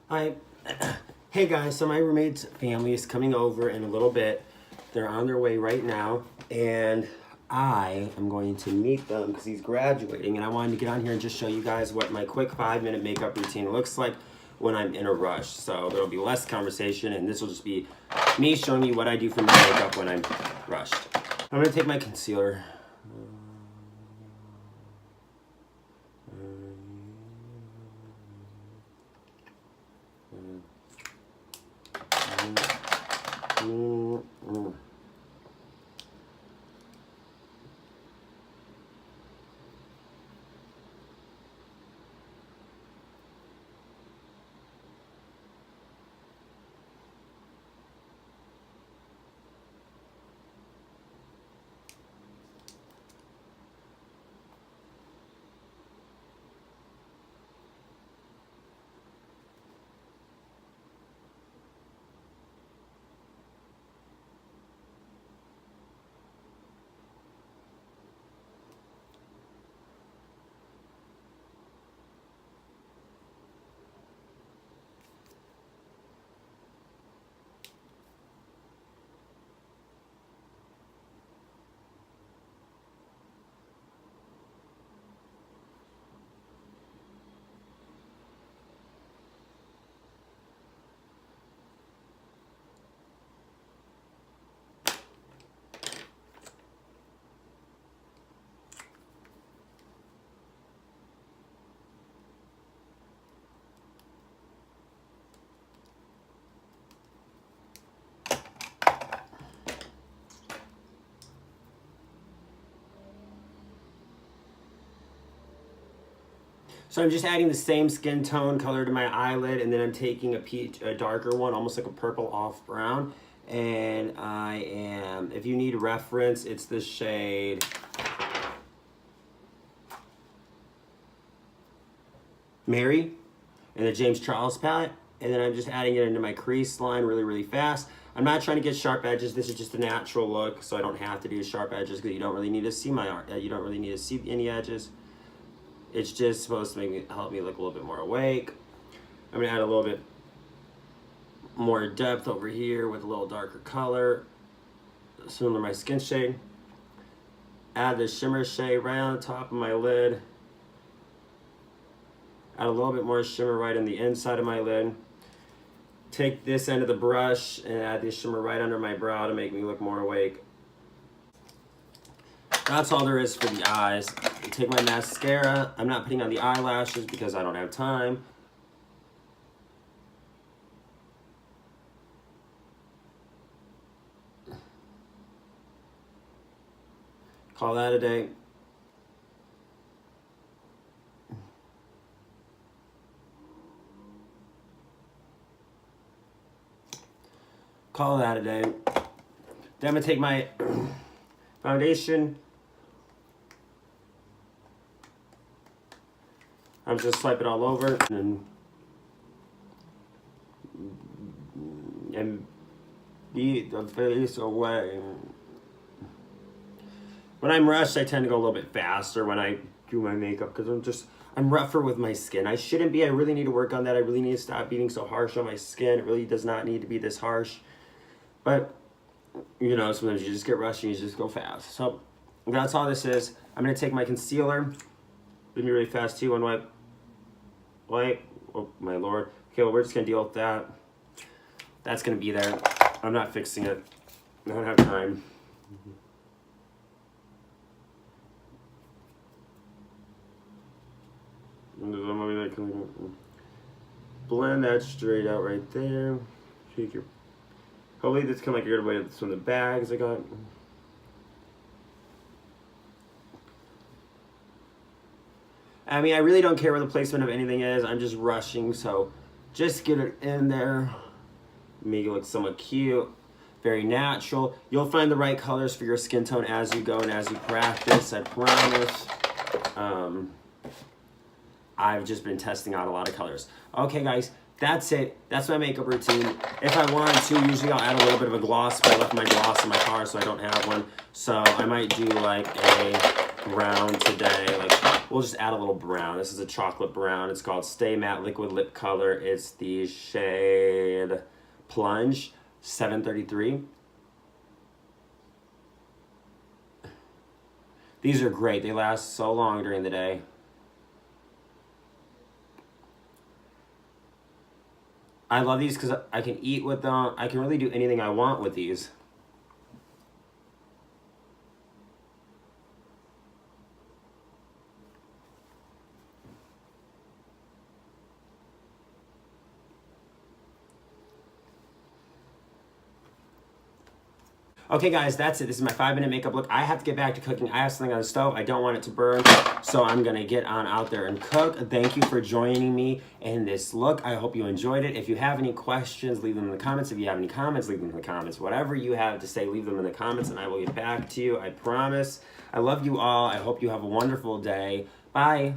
Hi. Hey guys, so my roommate's family is coming over in a little bit. They're on their way right now, and I am going to meet them because he's graduating, and I wanted to get on here and just show you guys what my quick 5-minute makeup routine looks like when I'm in a rush. So there'll be less conversation, and this will just be me showing you what I do for my makeup when I'm rushed. I'm gonna take my concealer. So I'm just adding the same skin tone color to my eyelid, and then I'm taking a darker one, almost like a purple off brown. And I am, if you need reference, it's the shade Mary in the James Charles palette. And then I'm just adding it into my crease line really, really fast. I'm not trying to get sharp edges. This is just a natural look, so I don't have to do sharp edges because you don't really need to see my art. You don't really need to see any edges. It's just supposed to help me look a little bit more awake. I'm gonna add a little bit more depth over here with a little darker color, similar to my skin shade. Add the shimmer shade right on the top of my lid. Add a little bit more shimmer right on the inside of my lid. Take this end of the brush and add this shimmer right under my brow to make me look more awake. That's all there is for the eyes. Take my mascara. I'm not putting on the eyelashes because I don't have time. Call that a day. Call that a day. Then I'm gonna take my foundation. I'm just swipe it all over and beat the face away. When I'm rushed, I tend to go a little bit faster when I do my makeup because I'm rougher with my skin. I shouldn't be. I really need to work on that. I really need to stop being so harsh on my skin. It really does not need to be this harsh. But, you know, sometimes you just get rushed and you just go fast. So that's all this is. I'm going to take my concealer. Leave me really fast too. One wipe. Oh my lord. Okay, well, we're just gonna deal with that. That's gonna be there. I'm not fixing it. I don't have time. Blend that straight out right there. Shake your. Hopefully, this kind of like a good way with some of the bags I got. I mean, I really don't care where the placement of anything is. I'm just rushing, so just get it in there. Make it look somewhat cute, very natural. You'll find the right colors for your skin tone as you go and as you practice, I promise. I've just been testing out a lot of colors. Okay, guys, that's it. That's my makeup routine. If I want to, usually I'll add a little bit of a gloss, but I left my gloss in my car, so I don't have one. So I might do like a brown today, like we'll just add a little brown. This is a chocolate brown. It's called Stay Matte Liquid Lip Color. It's the shade Plunge 733. These are great. They last so long during the day. I love these because I can eat with them. I can really do anything I want with these. Okay guys, that's it. This is my 5-minute makeup look. I have to get back to cooking. I have something on the stove. I don't want it to burn, so I'm gonna get on out there and cook. Thank you for joining me in this look. I hope you enjoyed it. If you have any questions, leave them in the comments. If you have any comments, leave them in the comments. Whatever you have to say, leave them in the comments and I will get back to you. I promise. I love you all. I hope you have a wonderful day. Bye.